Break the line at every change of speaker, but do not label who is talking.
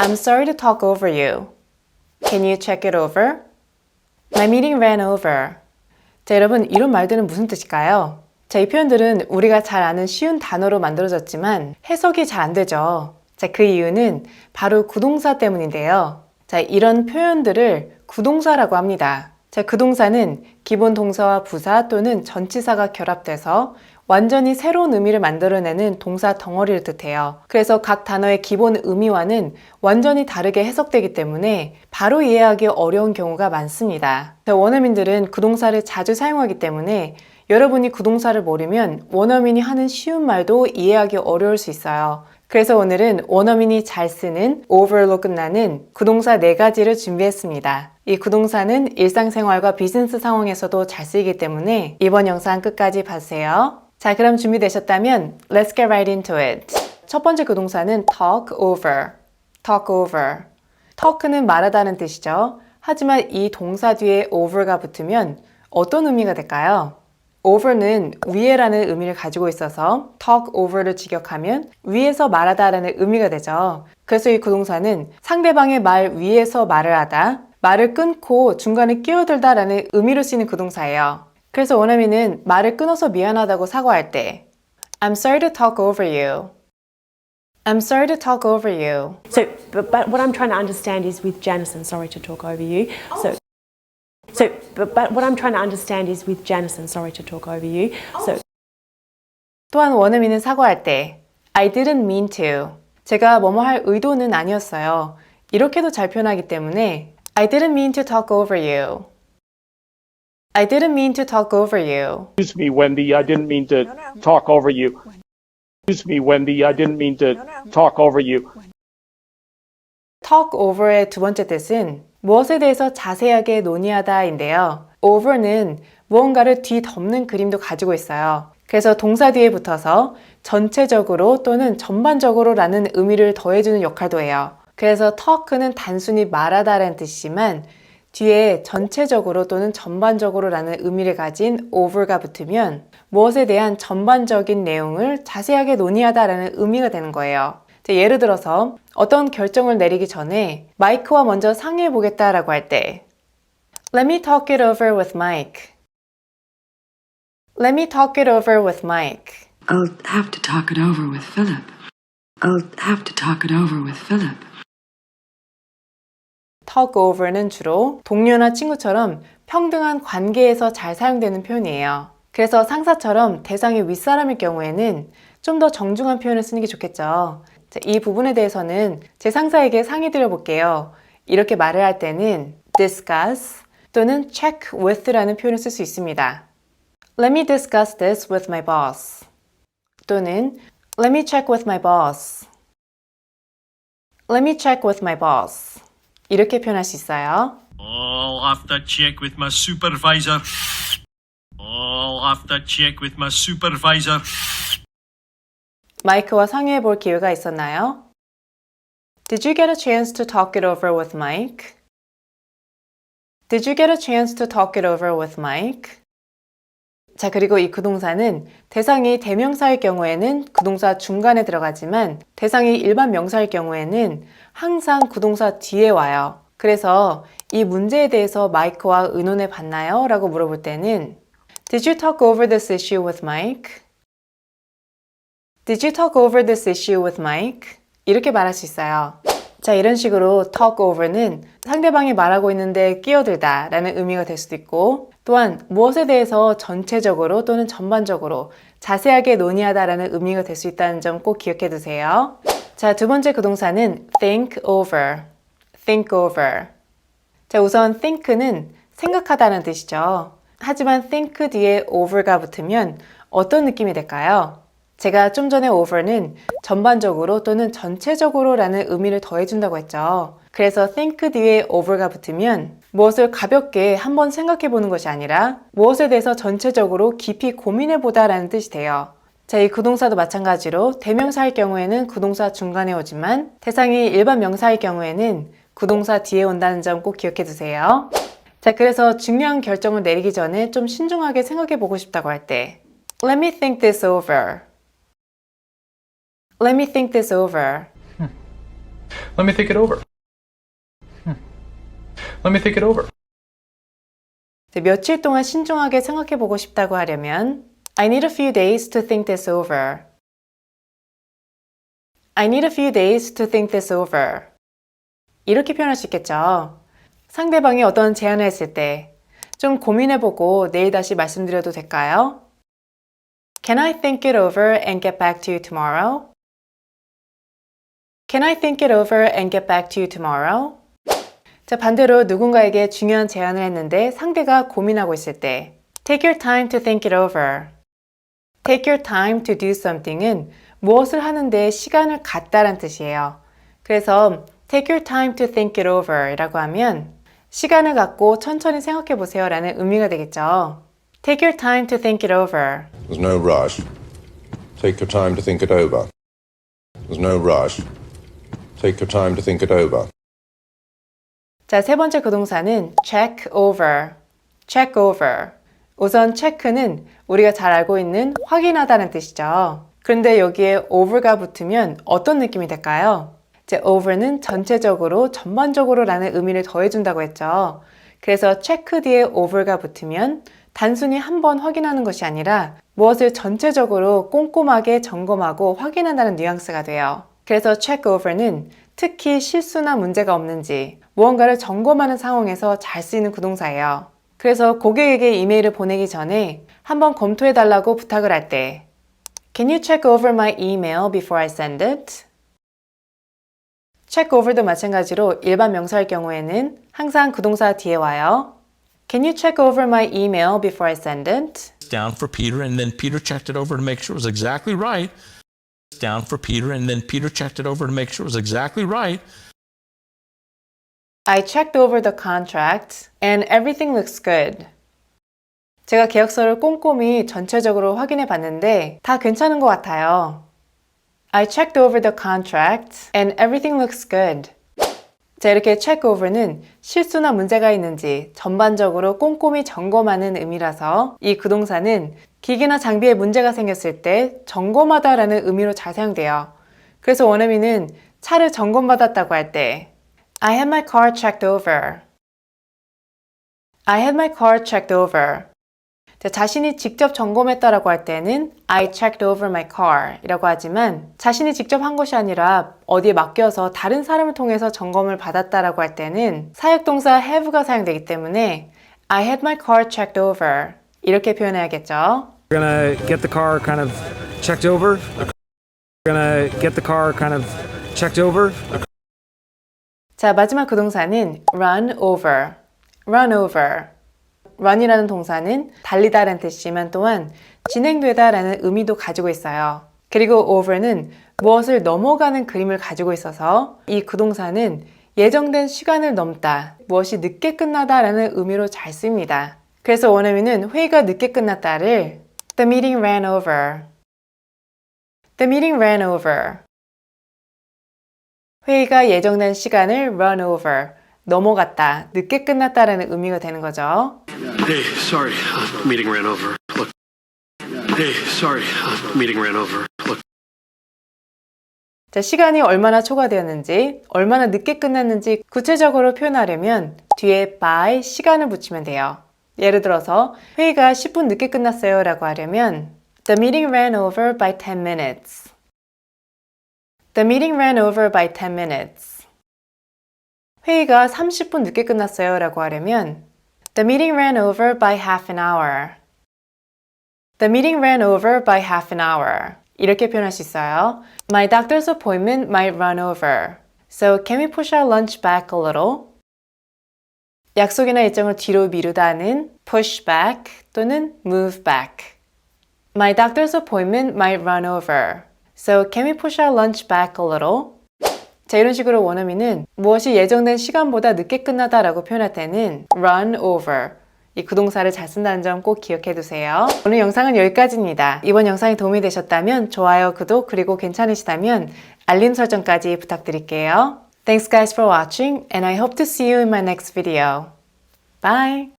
I'm sorry to talk over you. Can you check it over? My meeting ran over. 자, 여러분 이런 말들은 무슨 뜻일까요? 자, 이 표현들은 우리가 잘 아는 쉬운 단어로 만들어졌지만 해석이 잘 안 되죠. 자, 그 이유는 바로 구동사 때문인데요. 자, 이런 표현들을 구동사라고 합니다. 자, 그 동사는 기본 동사와 부사 또는 전치사가 결합돼서 완전히 새로운 의미를 만들어내는 동사 덩어리를 뜻해요. 그래서 각 단어의 기본 의미와는 완전히 다르게 해석되기 때문에 바로 이해하기 어려운 경우가 많습니다. 자, 원어민들은 구동사를 자주 사용하기 때문에 여러분이 구동사를 모르면 원어민이 하는 쉬운 말도 이해하기 어려울 수 있어요. 그래서 오늘은 원어민이 잘 쓰는 over로 끝나는 구동사 4가지를 준비했습니다. 이 구동사는 일상생활과 비즈니스 상황에서도 잘 쓰이기 때문에 이번 영상 끝까지 봐주세요. 자, 그럼 준비되셨다면 Let's get right into it. 첫 번째 구동사는 talk over. talk over. talk는 말하다는 뜻이죠. 하지만 이 동사 뒤에 over가 붙으면 어떤 의미가 될까요? over는 위에라는 의미를 가지고 있어서 talk over를 직역하면 위에서 말하다라는 의미가 되죠. 그래서 이 구동사는 상대방의 말 위에서 말을 하다, 말을 끊고 중간에 끼어들다라는 의미로 쓰이는 구동사예요. 그래서 원어민은 말을 끊어서 미안하다고 사과할 때 I'm sorry to talk over you. I'm sorry to talk over you.
So, but what I'm trying to understand is with Janice, I'm sorry to talk over you. But what I'm trying to understand is with Janice, I'm sorry to talk over you. So,
또한 원어민은 사과할 때 I didn't mean to. 제가 뭐뭐 할 의도는 아니었어요. 이렇게도 잘 표현하기 때문에 I didn't mean to talk over you. I didn't mean to talk over you.
Excuse me, Wendy, I didn't mean to talk over you. Excuse me, Wendy, I didn't mean to talk over you.
talk over의 두 번째 뜻은 무엇에 대해서 자세하게 논의하다인데요. over는 무언가를 뒤덮는 그림도 가지고 있어요. 그래서 동사 뒤에 붙어서 전체적으로 또는 전반적으로 라는 의미를 더해주는 역할도 해요. 그래서 talk는 단순히 말하다라는 뜻이지만 뒤에 전체적으로 또는 전반적으로 라는 의미를 가진 over가 붙으면 무엇에 대한 전반적인 내용을 자세하게 논의하다라는 의미가 되는 거예요. 예를 들어서 어떤 결정을 내리기 전에 마이크와 먼저 상의해 보겠다라고 할 때 Let me talk it over with Mike. Let me talk it over with Mike.
I'll have to talk it over with Philip. I'll have to talk it over with Philip.
talk over는 주로 동료나 친구처럼 평등한 관계에서 잘 사용되는 표현이에요. 그래서 상사처럼 대상이 윗사람일 경우에는 좀 더 정중한 표현을 쓰는 게 좋겠죠. 자, 이 부분에 대해서는 제 상사에게 상의 드려볼게요. 이렇게 말을 할 때는 discuss 또는 check with라는 표현을 쓸 수 있습니다. Let me discuss this with my boss. 또는 Let me check with my boss. Let me check with my boss. 이렇게 표현할 수 있어요.
I'll have to check with my supervisor. I'll have to check with my supervisor.
마이크와 상의해 볼 기회가 있었나요? Did you get a chance to talk it over with Mike? Did you get a chance to talk it over with Mike? 자, 그리고 이 구동사는 대상이 대명사일 경우에는 구동사 중간에 들어가지만 대상이 일반 명사일 경우에는 항상 구동사 뒤에 와요. 그래서 이 문제에 대해서 마이크와 의논해 봤나요? 라고 물어볼 때는 Did you talk over this issue with Mike? Did you talk over this issue with Mike? 이렇게 말할 수 있어요. 자, 이런 식으로 talk over는 상대방이 말하고 있는데 끼어들다 라는 의미가 될 수도 있고 또한 무엇에 대해서 전체적으로 또는 전반적으로 자세하게 논의하다 라는 의미가 될 수 있다는 점 꼭 기억해 두세요. 자, 두 번째 구동사는 think over. think over. 자, 우선 think는 생각하다는 뜻이죠. 하지만 think 뒤에 over가 붙으면 어떤 느낌이 될까요? 제가 좀 전에 over는 전반적으로 또는 전체적으로 라는 의미를 더해준다고 했죠. 그래서 think 뒤에 over가 붙으면 무엇을 가볍게 한번 생각해 보는 것이 아니라 무엇에 대해서 전체적으로 깊이 고민해 보다 라는 뜻이 돼요. 자, 이 구동사도 마찬가지로 대명사일 경우에는 구동사 중간에 오지만 대상이 일반 명사일 경우에는 구동사 뒤에 온다는 점 꼭 기억해 두세요. 자, 그래서 중요한 결정을 내리기 전에 좀 신중하게 생각해 보고 싶다고 할 때 Let me think this over. Let me think this over.
Let me think it over. Let me think it over.
며칠 동안 신중하게 생각해 보고 싶다고 하려면 I need a few days to think this over. I need a few days to think this over. 이렇게 표현할 수 있겠죠. 상대방이 어떤 제안을 했을 때 좀 고민해보고 내일 다시 말씀드려도 될까요? Can I think it over and get back to you tomorrow? Can I think it over and get back to you tomorrow? 자, 반대로 누군가에게 중요한 제안을 했는데 상대가 고민하고 있을 때 Take your time to think it over. Take your time to do something은 무엇을 하는데 시간을 갖다란 뜻이에요. 그래서 Take your time to think it over 이라고 하면 시간을 갖고 천천히 생각해 보세요 라는 의미가 되겠죠. Take your time to think it over.
There's no rush. Take your time to think it over. There's no rush. Take your time to think it over.
자, 세 번째 부동사는 check over. check over. 우선 check는 우리가 잘 알고 있는 확인하다는 뜻이죠. 그런데 여기에 over가 붙으면 어떤 느낌이 될까요? 이제 over는 전체적으로, 전반적으로 라는 의미를 더해준다고 했죠. 그래서 check 뒤에 over가 붙으면 단순히 한 번 확인하는 것이 아니라 무엇을 전체적으로 꼼꼼하게 점검하고 확인한다는 뉘앙스가 돼요. 그래서 check over는 특히 실수나 문제가 없는지 무언가를 점검하는 상황에서 잘 쓰이는 구동사예요. 그래서 고객에게 이메일을 보내기 전에 한번 검토해달라고 부탁을 할 때 Can you check over my email before I send it? check over도 마찬가지로 일반 명사일 경우에는 항상 구동사 뒤에 와요. Can you check over my email before I send it?
Down for Peter, and then Peter checked it over to make sure it was exactly right. Down for Peter, and then Peter checked it over to make sure it was exactly right.
I checked over the contract and everything looks good. 제가 계약서를 꼼꼼히 전체적으로 확인해 봤는데 다 괜찮은 것 같아요. I checked over the contract and everything looks good. 자, 이렇게 check over는 실수나 문제가 있는지 전반적으로 꼼꼼히 점검하는 의미라서 이 구동사는 기기나 장비에 문제가 생겼을 때 점검하다라는 의미로 잘 사용돼요. 그래서 원어민은 차를 점검받았다고 할 때 I had my car checked over. I had my car checked over. 자, 자신이 직접 점검했다라고 할 때는 I checked over my car 이라고 하지만 자신이 직접 한 것이 아니라 어디에 맡겨서 다른 사람을 통해서 점검을 받았다라고 할 때는 사역동사 have가 사용되기 때문에 I had my car checked over 이렇게 표현해야겠죠.
We're gonna get the car kind of checked over. We're gonna get the car kind of checked over.
자, 마지막 구동사는 run over. run over. run이라는 동사는 달리다라는 뜻이지만 또한 진행되다라는 의미도 가지고 있어요. 그리고 over는 무엇을 넘어가는 그림을 가지고 있어서 이 구동사는 예정된 시간을 넘다, 무엇이 늦게 끝나다라는 의미로 잘 씁니다. 그래서 원어민은 회의가 늦게 끝났다를 The meeting ran over. The meeting ran over. 회의가 예정된 시간을 run over. 넘어갔다, 늦게 끝났다라는 의미가 되는 거죠.
Hey, sorry, meeting ran over. Look. Hey, sorry, meeting ran over. Look.
자, 시간이 얼마나 초과되었는지, 얼마나 늦게 끝났는지 구체적으로 표현하려면 뒤에 by 시간을 붙이면 돼요. 예를 들어서 회의가 10분 늦게 끝났어요 라고 하려면 The meeting ran over by 10 minutes. The meeting ran over by 10 minutes. 회의가 30분 늦게 끝났어요 라고 하려면 The meeting ran over by half an hour. The meeting ran over by half an hour. 이렇게 표현할 수 있어요. My doctor's appointment might run over. So can we push our lunch back a little? 약속이나 일정을 뒤로 미루다는 push back 또는 move back. My doctor's appointment might run over. So can we push our lunch back a little? 자, 이런 식으로 원어민은 무엇이 예정된 시간보다 늦게 끝나다라고 표현할 때는 run over. 이 구동사를 잘 쓴다는 점 꼭 기억해 두세요. 오늘 영상은 여기까지입니다. 이번 영상이 도움이 되셨다면 좋아요, 구독, 그리고 괜찮으시다면 알림 설정까지 부탁드릴게요. Thanks guys for watching and I hope to see you in my next video. Bye!